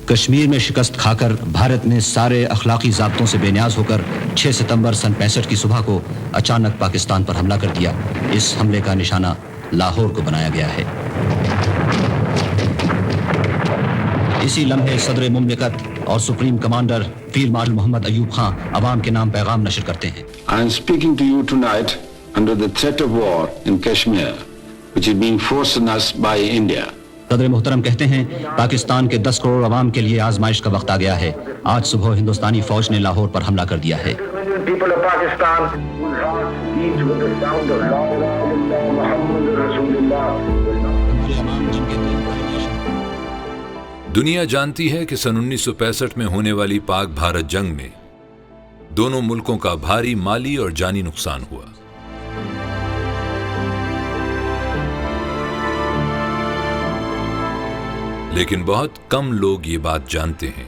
کشمیر میں شکست کھا کر بھارت نے سارے اخلاقی ضابطوں سے بے نیاز ہو کر 6 ستمبر سن 65 کی صبح کو اچانک پاکستان پر حملہ کر دیا. اس حملے کا نشانہ لاہور کو بنایا گیا ہے. اسی لمحے صدر مملکت اور سپریم کمانڈر فیلڈ مارشل محمد ایوب خان عوام کے نام پیغام نشر کرتے ہیں. I am speaking to you tonight under the threat of war in Kashmir, which is being forced on us by India. صدر محترم کہتے ہیں پاکستان کے 10 کروڑ عوام کے لیے آزمائش کا وقت آ گیا ہے. آج صبح ہندوستانی فوج نے لاہور پر حملہ کر دیا ہے. دنیا جانتی ہے کہ سن 1965 میں ہونے والی پاک بھارت جنگ میں دونوں ملکوں کا بھاری مالی اور جانی نقصان ہوا. لیکن بہت کم لوگ یہ بات جانتے ہیں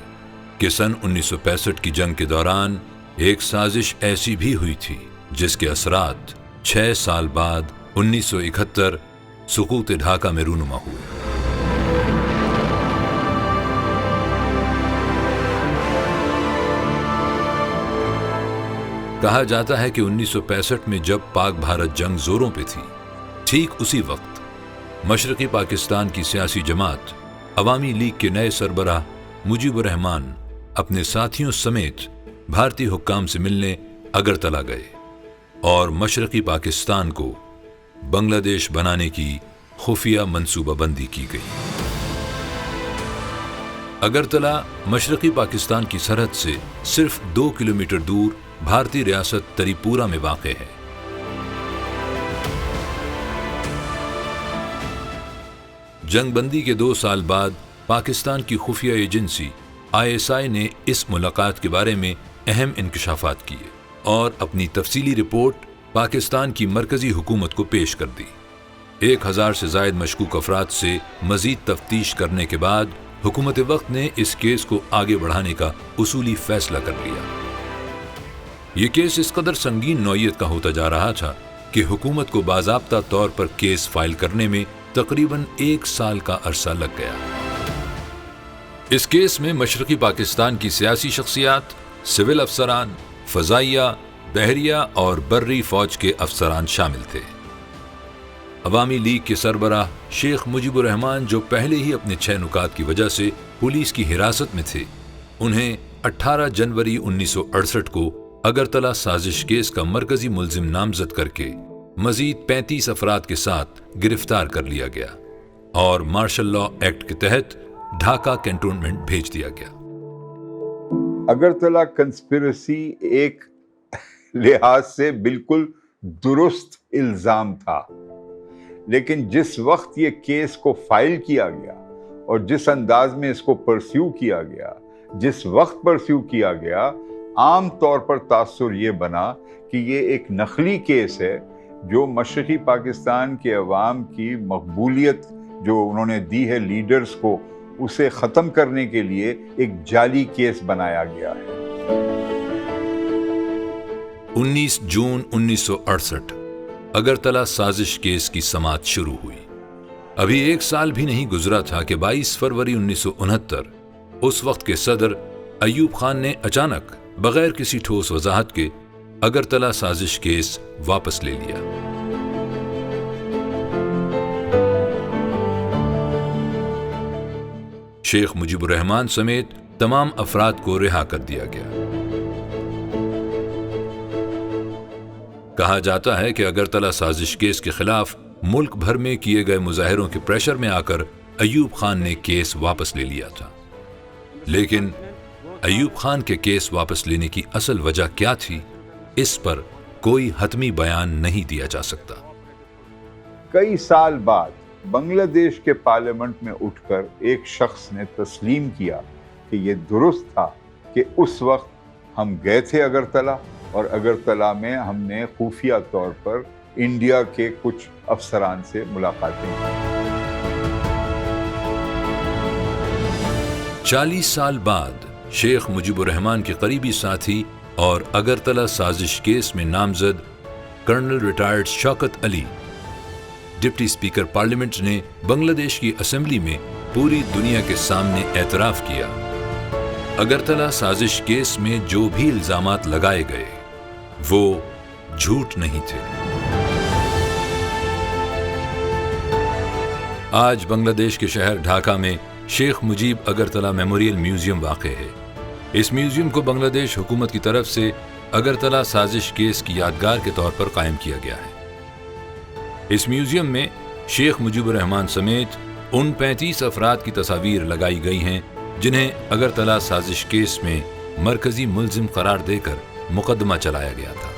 کہ سن 1965 کی جنگ کے دوران ایک سازش ایسی بھی ہوئی تھی جس کے اثرات 6 سال بعد 1971 سقوط ڈھاکہ میں رونما ہوئے. کہا جاتا ہے کہ 1965 میں جب پاک بھارت جنگ زوروں پہ تھی، ٹھیک اسی وقت مشرقی پاکستان کی سیاسی جماعت عوامی لیگ کے نئے سربراہ مجیب الرحمان اپنے ساتھیوں سمیت بھارتی حکام سے ملنے اگرتلہ گئے اور مشرقی پاکستان کو بنگلہ دیش بنانے کی خفیہ منصوبہ بندی کی گئی. اگرتلہ مشرقی پاکستان کی سرحد سے صرف 2 کلومیٹر دور بھارتی ریاست تری پورہ میں واقع ہے. جنگ بندی کے 2 سال بعد پاکستان کی خفیہ ایجنسی ISI نے اس ملاقات کے بارے میں اہم انکشافات کیے اور اپنی تفصیلی رپورٹ پاکستان کی مرکزی حکومت کو پیش کر دی. 1000 سے زائد مشکوک افراد سے مزید تفتیش کرنے کے بعد حکومت وقت نے اس کیس کو آگے بڑھانے کا اصولی فیصلہ کر لیا. یہ کیس اس قدر سنگین نوعیت کا ہوتا جا رہا تھا کہ حکومت کو باضابطہ طور پر کیس فائل کرنے میں تقریباً 1 سال کا عرصہ لگ گیا. اس کیس میں مشرقی پاکستان کی سیاسی شخصیات، سول افسران، فضائیہ، بحریہ اور بری فوج کے افسران شامل تھے. عوامی لیگ کے سربراہ شیخ مجیب الرحمان، جو پہلے ہی اپنے 6 نکات کی وجہ سے پولیس کی حراست میں تھے، انہیں 18 جنوری 1968 کو اگرتلہ سازش کیس کا مرکزی ملزم نامزد کر کے مزید 35 افراد کے ساتھ گرفتار کر لیا گیا اور مارشل لا ایکٹ کے تحت ڈھاکہ کینٹونمنٹ بھیج دیا گیا. اگرتلہ کنسپیرسی ایک لحاظ سے بالکل درست الزام تھا، لیکن جس وقت یہ کیس کو فائل کیا گیا اور جس انداز میں اس کو پرسیو کیا گیا، جس وقت پرسیو کیا گیا، عام طور پر تاثر یہ بنا کہ یہ ایک نقلی کیس ہے جو مشرقی پاکستان کے عوام کی مقبولیت جو انہوں نے دی ہے لیڈرز کو، اسے ختم کرنے کے لیے ایک جعلی کیس بنایا گیا ہے. 19 جون 1968 اگرتلہ سازش کیس کی سماعت شروع ہوئی. ابھی 1 سال بھی نہیں گزرا تھا کہ 22 فروری 1969 اس وقت کے صدر ایوب خان نے اچانک بغیر کسی ٹھوس وضاحت کے اگرتلہ سازش کیس واپس لے لیا. شیخ مجیب الرحمان سمیت تمام افراد کو رہا کر دیا گیا. کہا جاتا ہے کہ اگرتلہ سازش کیس کے خلاف ملک بھر میں کیے گئے مظاہروں کے پریشر میں آ کر ایوب خان نے کیس واپس لے لیا تھا. لیکن ایوب خان کے کیس واپس لینے کی اصل وجہ کیا تھی، اس پر کوئی حتمی بیان نہیں دیا جا سکتا. کئی سال بعد بنگلہ دیش کے پارلیمنٹ میں اٹھ کر ایک شخص نے تسلیم کیا کہ یہ درست تھا کہ اس وقت ہم گئے تھے اگرتلہ، اور اگرتلہ میں ہم نے خفیہ طور پر انڈیا کے کچھ افسران سے ملاقاتیں کی. 40 سال بعد شیخ مجیب الرحمان کے قریبی ساتھی اور اگرتلہ سازش کیس میں نامزد colonel retired Shaukat Ali deputy speaker parliament نے بنگلہ دیش کی اسمبلی میں پوری دنیا کے سامنے اعتراف کیا اگرتلا سازش کیس میں جو بھی الزامات لگائے گئے وہ جھوٹ نہیں تھے۔ آج بنگلہ دیش کے شہر ڈھاکہ میں شیخ مجیب اگرتلا میموریل میوزیم واقع ہے۔ اس میوزیم کو بنگلہ دیش حکومت کی طرف سے اگرتلا سازش کیس کی یادگار کے طور پر قائم کیا گیا ہے۔ اس میوزیم میں شیخ مجیب الرحمان سمیت ان 35 افراد کی تصاویر لگائی گئی ہیں جنہیں اگرتلا سازش کیس میں مرکزی ملزم قرار دے کر مقدمہ چلایا گیا تھا۔